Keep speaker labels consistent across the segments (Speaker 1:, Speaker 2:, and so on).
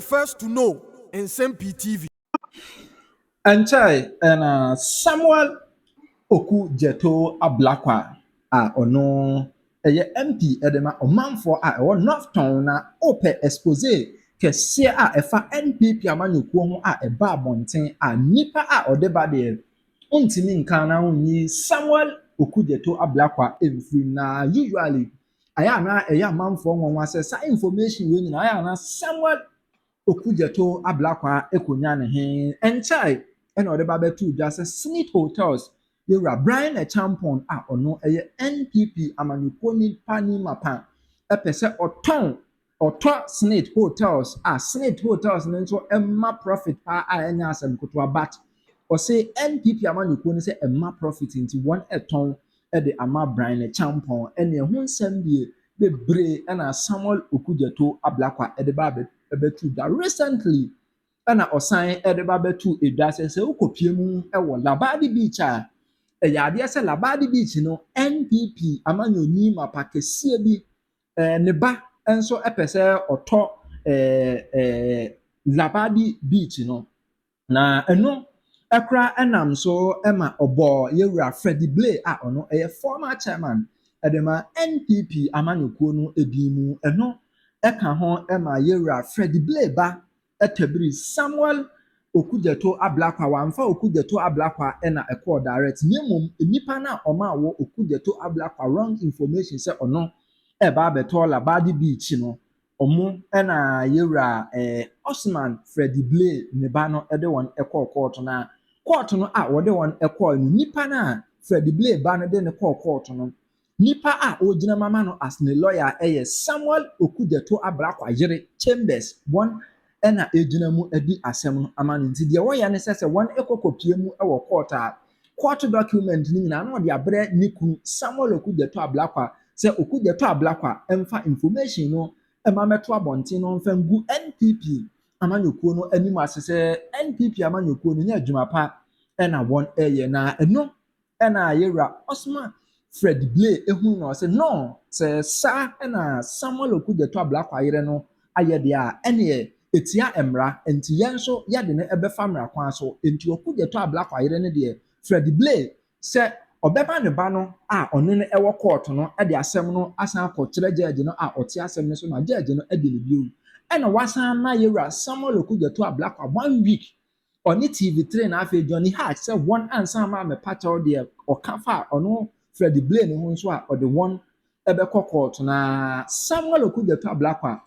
Speaker 1: the first to know Nsem-Pii TV.
Speaker 2: And Samuel Okudzeto Ablakwa ono MP edema omanfo North Town na ope expose kese efa NPP amanyekuo ho eba abonten nipa odeba de ontimi nkan na unyi Samuel Okudzeto Ablakwa emfiri na usually aya amanfo nwanwa sa information we nyina aya na Samuel Okudzeto Ablakwa ekonya ne he enchai ena odeba betu just Smith Hotels yewura Brian a champion ono NPP amanyekuo ni pani mapa epese oto Smith Hotels Smith Hotels nso emma profit enya asem kotwa but o say NPP amanyekuo ni say emma profit into one eton de ama Brian a champion ene ho nsem bebre ena Samuel Okudzeto Ablakwa edeba betu that recently ena osan edeba betu edwa se ukopie mu ewo Labadi Beach yade se Labadi Beach no NPP amanyoni mapa kese bi ne ba enso epese oto Labadi Beach no na eno ekra enam so ema obo yewura Freddie Blay ono former chairman edema NPP amanyekuo no edimu eno eka ho ema yewura Freddie Blay ba etabiri Samuel Okudzeto Ablakwa wamfa Okudzeto Ablakwa ena ekọ direct nyemom nipa na oma wo Okudzeto Ablakwa wrong information se ono eba beto Labadi Beach no omo ena yewura Osman Freddie Blay ne ba no ede won ekọ court na court no wode won ekọ ni nipa na Freddie Blay ba no de ne court no nipa ogina mama no as ne lawyer Samuel Okudzeto Ablakwa yere Chambers one ena ejina mu edi asem no amane nti de wo ya ne sese won ekokopie mu ewo court document ni na no de abre niku Samuel Okudzeto Ablakwa se Okudzeto Ablakwa emfa information no emameto abonten no mfa ngu NPP amanyekuo no anim asese NPP amanyekuo no nya adwuma pa ena won na eno ena yewura Osman Fred Blay ehun no se no se sa ena Samuel Okudzeto Ablakwa yere no ayede ene etia emra enti yenso yade ne ebefa mra kwan so enti Okudzeto Ablakwa yere ne de Fred Blay se obeba ne ba no ono ne ewo court no de asem no asan akọkire judge no ote asem ne so na judge no de ne biu ena wasan na yewura Samuel Okudzeto Ablakwa 1 week oni TV3 na afi Johnny Hatch se one ansan ma me pacho de okafa ono Fred Blay ne ho so o de one ebekọ court na Samuel Okudzeto Ablakwa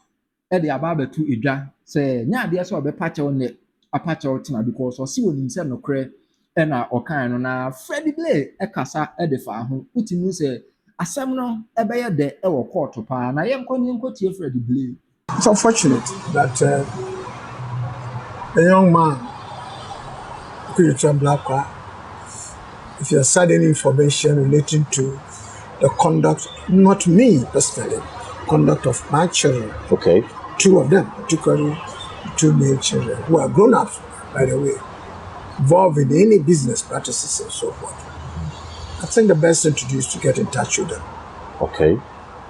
Speaker 2: de ababetu edwa se nya de so obepacho ne apacho tina because o si woni se no kre ena okan no na Freddie Blay ekasa de fa ho utinu se asem no ebeye de ewo court pa na yemko tie Freddie Blay.
Speaker 3: It's unfortunate that a young man Okudzeto Ablakwa, if you have sudden information relating to the conduct, not me personally, conduct of my children.
Speaker 4: Okay.
Speaker 3: 2 of them, particularly 2 male children, who are grown up, by the way, involved in any business practices and so forth. I think the best thing to do is to get in touch with them.
Speaker 4: Okay.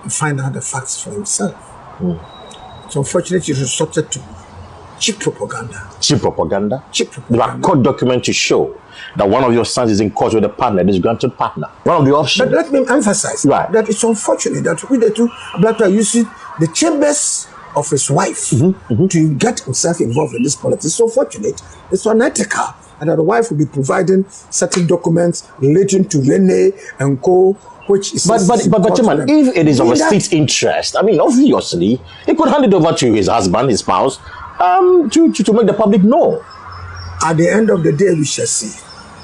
Speaker 3: And find out the facts for himself. So unfortunately, he resorted to cheap propaganda.
Speaker 4: Cheap propaganda?
Speaker 3: Cheap propaganda.
Speaker 4: There are court documents to show that one of your sons is in court with a partner, this granted partner. One of the options.
Speaker 3: But let me emphasize that it's unfortunate that we the two Ablakwa using the chambers of his wife to get himself involved in this politics. It's unfortunate. It's unethical. And that the wife will be providing certain documents relating to Rene and Co. Which is
Speaker 4: but Chairman, if it is of a state's interest, I mean, obviously, he could hand it over to his husband, his spouse, to make the public know.
Speaker 3: At the end of the day, we shall see.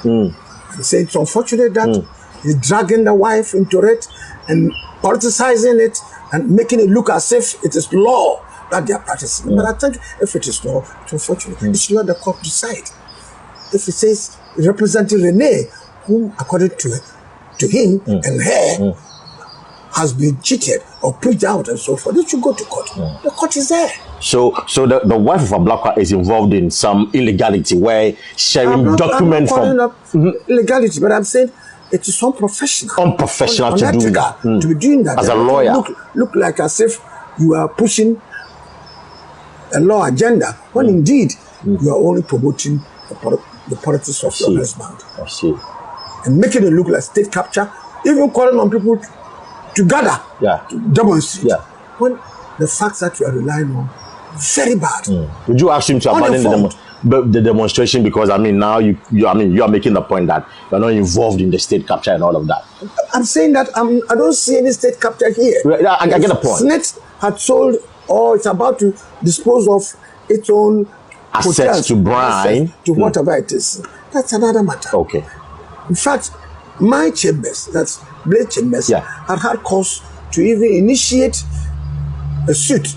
Speaker 3: He said it's unfortunate that he's dragging the wife into it and politicizing it and making it look as if it is law that they are practicing. But I think if it is law, it's unfortunate. It should let the court decide. If it says representing Rene, who according to him and her has been cheated or put out and so forth, they should go to court. The court is there.
Speaker 4: So the wife of Ablakwa is involved in some illegality where sharing documents from
Speaker 3: illegality, but I'm saying it is unprofessional.
Speaker 4: Unprofessional to do that.
Speaker 3: To be doing that
Speaker 4: as a lawyer.
Speaker 3: Look like as if you are pushing a law agenda, when indeed you are only promoting the politics of your husband.
Speaker 4: I see.
Speaker 3: And making it look like state capture, even calling on people to gather, to demonstrate.
Speaker 4: Yeah.
Speaker 3: When the facts that you are relying on, very bad.
Speaker 4: Would you ask him to abandon the demonstration because now you are making the point that you are not involved in the state capture and all of that?
Speaker 3: I'm saying that I don't see any state capture here.
Speaker 4: I get the point.
Speaker 3: Senate had sold or it's about to dispose of its own
Speaker 4: assets to Brian,
Speaker 3: to whatever it is. That's another matter.
Speaker 4: Okay.
Speaker 3: In fact, my chambers, that's Blade Chambers, had cause to even initiate a suit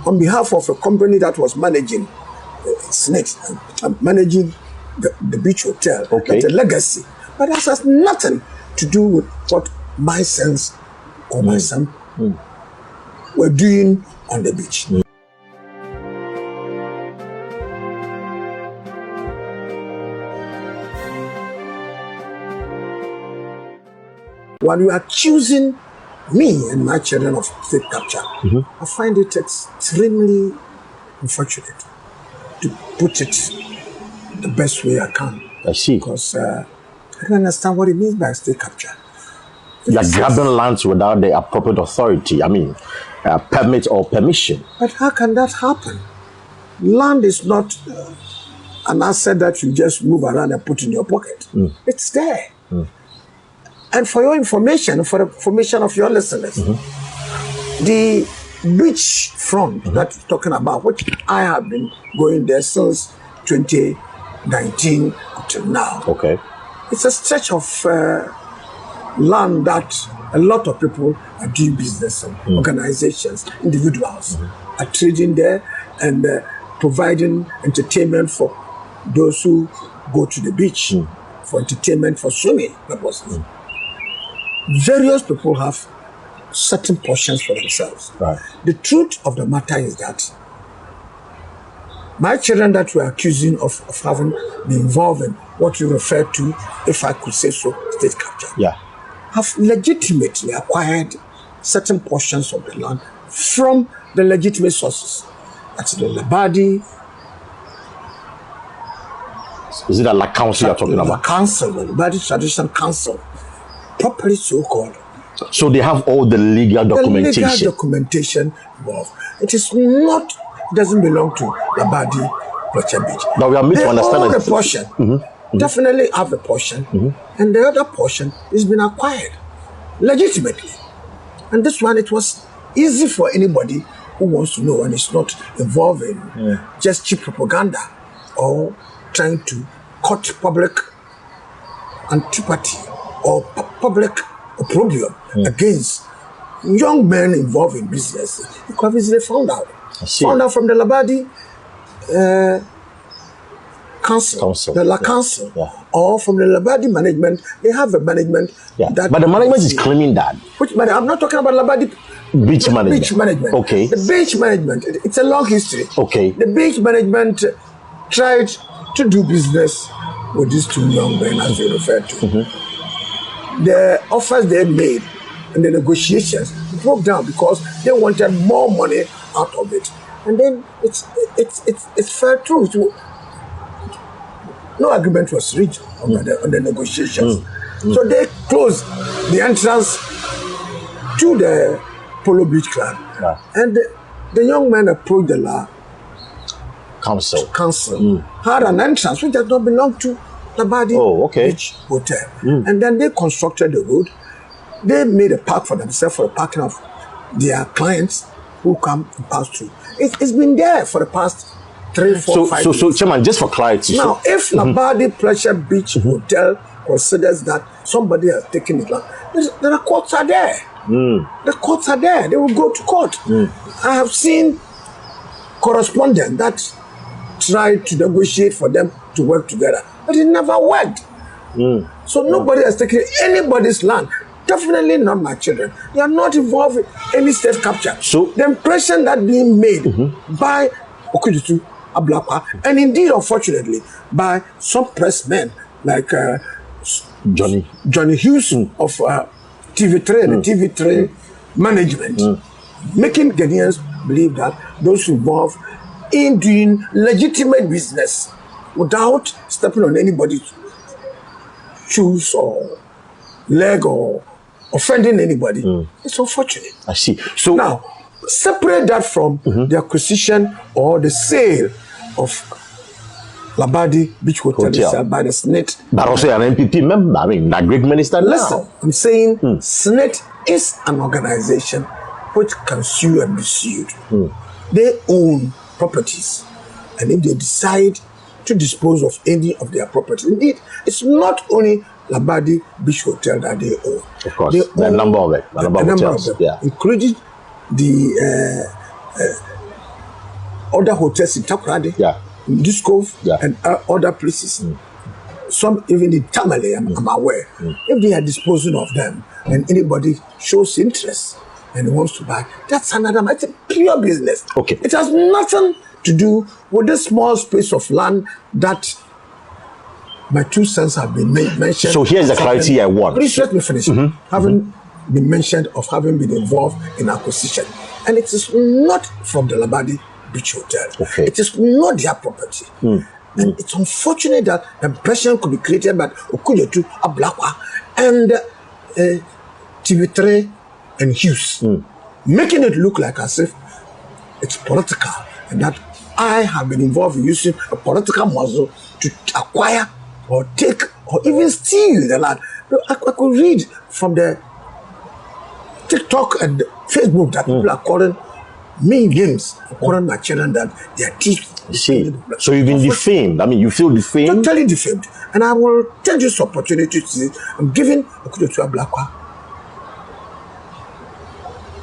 Speaker 3: on behalf of a company that was managing Senate, managing the beach hotel.
Speaker 4: Okay.
Speaker 3: That's a legacy. But that has nothing to do with what my sons or my son were doing on the beach. While you are accusing me and my children of state capture, I find it extremely unfortunate, to put it the best way I can.
Speaker 4: I see.
Speaker 3: Because I don't understand what it means by state capture.
Speaker 4: You are grabbing lands without the appropriate authority. Permit or permission.
Speaker 3: But how can that happen? Land is not an asset that you just move around and put in your pocket. It's there. And for your information, for the information of your listeners, the beach front that you're talking about, which I have been going there since 2019 until now.
Speaker 4: Okay.
Speaker 3: It's a stretch of land that a lot of people are doing business in. Organizations, individuals are trading there and providing entertainment for those who go to the beach, for entertainment, for swimming purposes. Various people have certain portions for themselves.
Speaker 4: Right.
Speaker 3: The truth of the matter is that my children that were accusing of having been involved in what you refer to, if I could say so, state capture, have legitimately acquired certain portions of the land from the legitimate sources. That's the Labadi.
Speaker 4: Is it a council you're talking about?
Speaker 3: Council, the Labadi Tradition Council, properly so called.
Speaker 4: So they have all the legal documentation.
Speaker 3: The legal documentation involved. It is not, it doesn't belong to Labadi Fletcher Beach.
Speaker 4: But we are made to understand
Speaker 3: that the portion. Definitely have a portion, and the other portion is been acquired legitimately. And this one, it was easy for anybody who wants to know and is not involved in just cheap propaganda or trying to cut public antipathy or public opprobrium against young men involved in business. You could have easily found out. Found out from the Labadi Council, the La Council, or from the Labadi management. They have a management.
Speaker 4: But the management is claiming that.
Speaker 3: Which I'm not talking about Labadi
Speaker 4: beach management.
Speaker 3: Beach management.
Speaker 4: Okay.
Speaker 3: The beach management, it's a long history.
Speaker 4: Okay.
Speaker 3: The beach management tried to do business with these two young men, as you referred to. The offers they made and the negotiations broke down because they wanted more money out of it. And then it fell through. No agreement was reached on the negotiations. So they closed the entrance to the Polo Beach Club. And the young man approached the La Council, had an entrance which does not belong to the Labadi Beach Hotel. And then they constructed the road. They made a park for themselves for the parking of their clients who come and pass through. It's been there for the past 3, 4, 5 years.
Speaker 4: So, Chairman, just for clarity.
Speaker 3: Now, if Labadi Pleasure Beach Hotel considers that somebody has taken it, there are courts are there. The courts are there. They will go to court. I have seen correspondents that tried to negotiate for them to work together, but it never worked. So nobody has taken anybody's land. Definitely not my children. They are not involved in any state capture. So the impression that being made by Okudzeto, Ablakwa, and indeed, unfortunately, by some pressmen like Johnny Houston of TV3 and the TV3 management, making Ghanaians believe that those involved in doing legitimate business without stepping on anybody's shoes or leg or offending anybody. It's unfortunate.
Speaker 4: I see. So
Speaker 3: now, separate that from the acquisition or the sale of Labadi Beach Hotel by the SNIT.
Speaker 4: But also an MPP member, I mean, that great minister.
Speaker 3: Listen, I'm saying SNIT is an organization which can sue and be sued. They own properties, and if they decide to dispose of any of their properties, indeed, it's not only Labadi Beach Hotel that they own.
Speaker 4: Of course, the number of it, the number of hotels,
Speaker 3: including the other hotels in Takoradi, in Discove, and other places. Some even in Tamale, I'm aware. If they are disposing of them and anybody shows interest and wants to buy, that's another matter. It's a pure business.
Speaker 4: Okay.
Speaker 3: It has nothing to do with the small space of land that my 2 sons have been mentioned.
Speaker 4: So here's the clarity I want.
Speaker 3: Please let me finish. Having been mentioned of having been involved in acquisition. And it is not from the Labadi Beach Hotel.
Speaker 4: Okay.
Speaker 3: It is not their property. And it's unfortunate that the impression could be created by Okudzeto, Ablakwa, and TV3 and Hughes, making it look like as if it's political and that I have been involved in using a political muscle to acquire or take or even steal the land. I could read from the TikTok and Facebook that people are calling me names, calling my children that they are thieves.
Speaker 4: See, so you've been defamed. I mean, you feel defamed?
Speaker 3: Totally defamed. And I will take this opportunity to say, I'm giving Okudzeto Ablakwa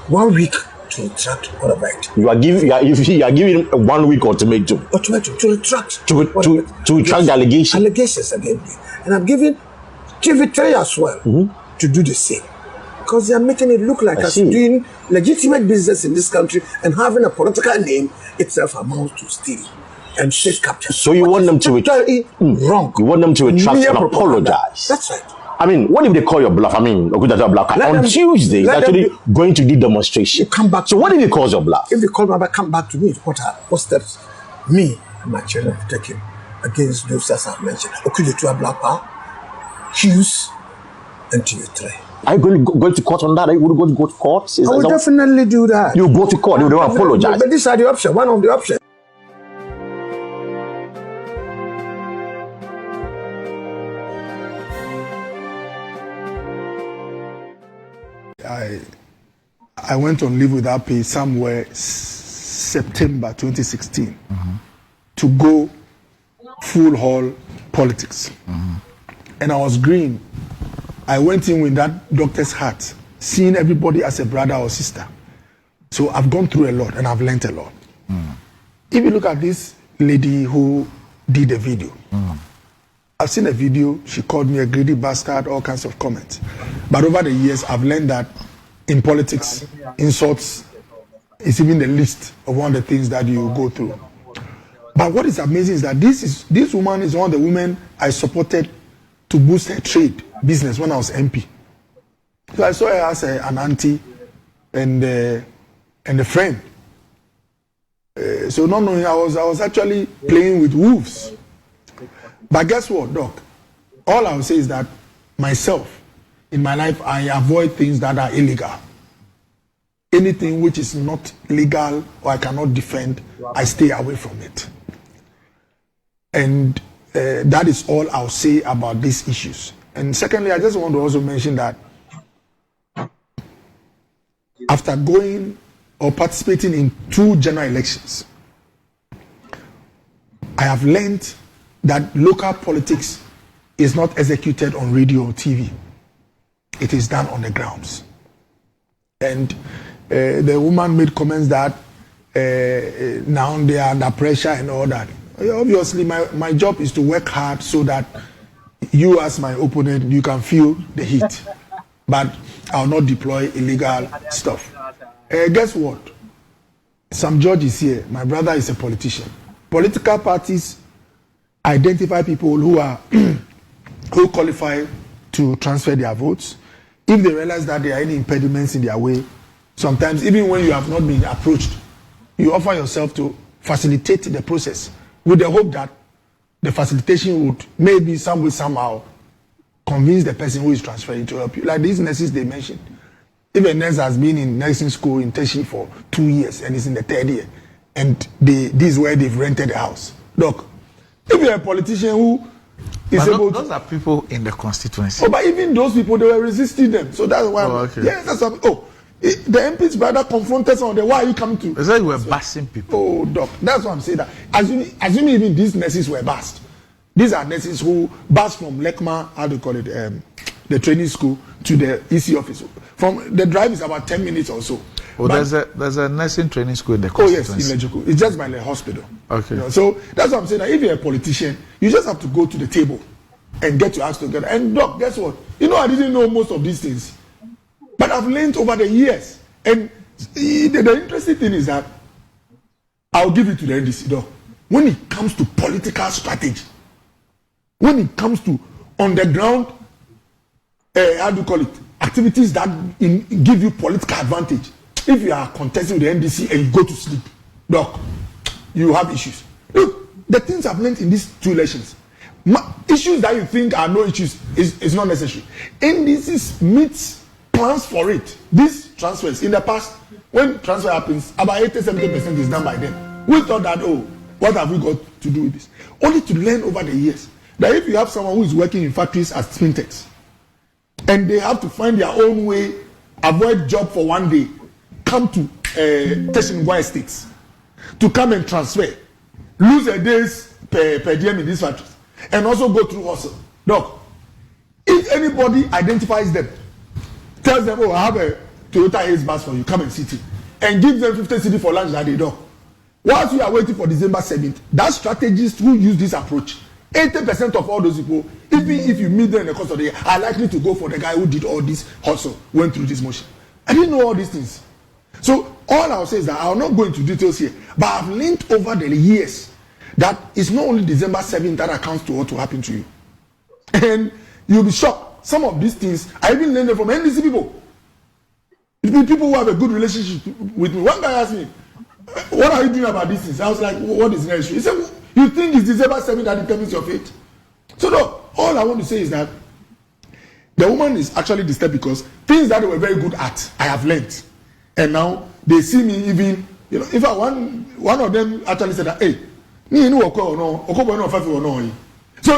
Speaker 3: 1 week to retract what about it.
Speaker 4: You are giving 1 week ultimatum.
Speaker 3: To retract.
Speaker 4: To retract the allegations.
Speaker 3: Allegations against me. And I'm giving TV3 as well to do the same. Because they are making it look like us doing legitimate business in this country and having a political name itself amounts to stealing and state capture.
Speaker 4: So you want them to
Speaker 3: wrong.
Speaker 4: You want them to retract and apologize.
Speaker 3: That's right.
Speaker 4: I mean, what if they call your bluff? I mean, Okudzeto Ablakwa on Tuesday is actually going to do demonstration.
Speaker 3: Come back.
Speaker 4: So what if they call your bluff?
Speaker 3: If they call my back, come back to me. What steps me and my children have taken against those that I've mentioned? Okudzeto Ablakwa, Hughes, and TV3.
Speaker 4: Are you going to court on that? Are you going to go to court?
Speaker 3: I will definitely do that.
Speaker 4: You go to court. You don't apologize.
Speaker 3: But these are the options. One of the options.
Speaker 1: I went on leave without pay somewhere September 2016 to go full hall politics. And I was green. I went in with that doctor's hat, seeing everybody as a brother or sister. So I've gone through a lot and I've learned a lot. If you look at this lady who did the video, I've seen a video, she called me a greedy bastard, all kinds of comments. But over the years, I've learned that in politics, insults is even the least of one of the things that you go through. But what is amazing is that this woman is one of the women I supported to boost her trade business when I was MP. So I saw her as an auntie and a friend. So not knowing, I was actually playing with wolves. But guess what, Doc? All I will say is that myself, in my life, I avoid things that are illegal. Anything which is not legal or I cannot defend, I stay away from it. And that is all I'll say about these issues. And secondly, I just want to also mention that after going or participating in 2 general elections, I have learned that local politics is not executed on radio or TV. It is done on the grounds. And the woman made comments that now they are under pressure and all that. Obviously, my job is to work hard so that you as my opponent, you can feel the heat. But I'll not deploy illegal stuff. Guess what? Sam George is here. My brother is a politician. Political parties identify people who qualify to transfer their votes. If they realize that there are any impediments in their way, sometimes even when you have not been approached, you offer yourself to facilitate the process with the hope that the facilitation would maybe somehow convince the person who is transferring to help you. Like these nurses they mentioned. If a nurse has been in nursing school internship for 2 years and is in the 3rd year, and this is where they've rented a house. Look, if you're a politician who is able
Speaker 5: those are people in the constituency.
Speaker 1: Oh, but even those people, they were resisting them. So that's why.
Speaker 5: Okay.
Speaker 1: Yes, that's what. The MP's brother confronted someone. Why are you coming to?
Speaker 5: They said you were bashing people.
Speaker 1: Oh, doc, that's what I'm saying. That assuming even these nurses were bashed. These are nurses who bashed from Lekma, how do you call it, the training school to the EC office. From the drive is about 10 minutes or so.
Speaker 5: Well, there's a nursing training school in the
Speaker 1: Oh yes,
Speaker 5: constituency.
Speaker 1: in Lejuku. It's just by the hospital.
Speaker 5: Okay.
Speaker 1: You know, so that's what I'm saying. That if you're a politician, you just have to go to the table and get your acts together. And doc, guess what? You know, I didn't know most of these things, but I've learned over the years. And the interesting thing is that I'll give it to the NDC, doc. When it comes to political strategy, when it comes to on the ground, how do you call it, activities that give you political advantage. If you are contesting with the NDC and you go to sleep, doc, you have issues. Look, the things I've learned in these 2 elections, issues that you think are no issues is not necessary. NDC meets plans for it. These transfers in the past, when transfer happens, about 80-70% is done by them. We thought that, oh, what have we got to do with this? Only to learn over the years that if you have someone who is working in factories as fintechs, and they have to find their own way, avoid job for 1 day, come to Teshinwa estates to come and transfer, lose a day's per diem in these factories, and also go through hustle. Doc, if anybody identifies them, tells them, oh, I have a Toyota Ace bus for you, come and sit in, and give them 50 cedi for lunch that day, doc. Whilst we are waiting for December 7th, that strategist who use this approach, 80% of all those people, even if you meet them in the course of the year, are likely to go for the guy who did all this hustle, went through this motion. I didn't know all these things. So all I'll say is that I'll not go into details here, but I've learned over the years that it's not only December 7th that accounts to what will happen to you. And you'll be shocked. Some of these things, I even learned them from NDC people. People who have a good relationship with me. One guy asked me, what are you doing about these things? I was like, what is the issue? He said, you think it's December 7th that determines your fate? So no, all I want to say is that the woman is actually disturbed because things that they were very good at, I have learned. And now they see me even, you know, in fact, one of them actually said that, hey, so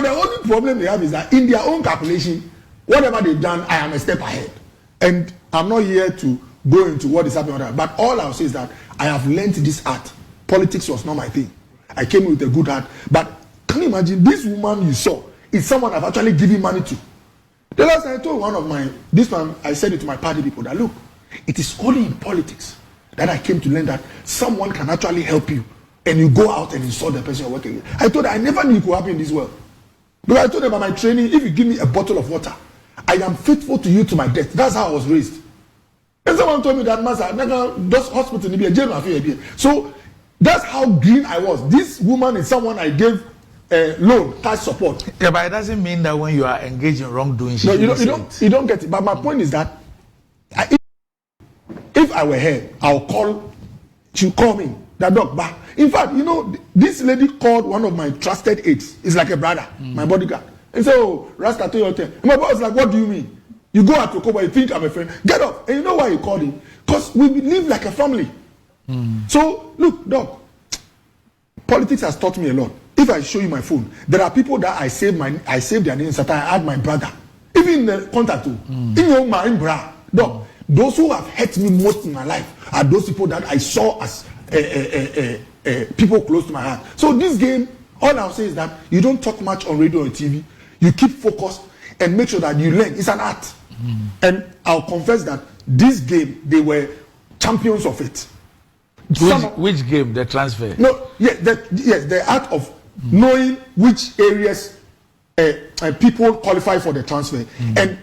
Speaker 1: the only problem they have is that in their own calculation, whatever they've done, I am a step ahead. And I'm not here to go into what is happening on that. But all I'll say is that I have learned this art. Politics was not my thing. I came with a good heart. But can you imagine this woman you saw is someone I've actually given money to. The last time I told this one, I said it to my party people that look, it is only in politics that I came to learn that someone can actually help you and you go out and insult the person you're working with. I told her I never knew it could happen in this world. Because I told them about my training, if you give me a bottle of water, I am faithful to you to my death. That's how I was raised. And someone told me that, Master, those hospitals be a jail. So that's how green I was. This woman is someone I gave loan, cash support.
Speaker 5: Yeah, but it doesn't mean that when you are engaged in wrongdoing,
Speaker 1: no, you don't get it. But my point is that if I were her, she'll call me, that dog back. In fact, you know, this lady called one of my trusted aides. It's like a brother, my bodyguard. And so, oh, Rasta, to your turn. My boss was like, what do you mean? You go out to Koba, you think I'm a friend. Get up. And you know why he called him? Because we live like a family. So, look, dog, politics has taught me a lot. If I show you my phone, there are people that I save their names that I add my brother. Even the contact too. In your mind, bra. Dog, those who have hurt me most in my life are those people that I saw as people close to my heart. So this game, all I'll say is that you don't talk much on radio or TV. You keep focused and make sure that you learn. It's an art. And I'll confess that this game, they were champions of it.
Speaker 5: Which game? The transfer?
Speaker 1: No, yes, the art of knowing which areas people qualify for the transfer. And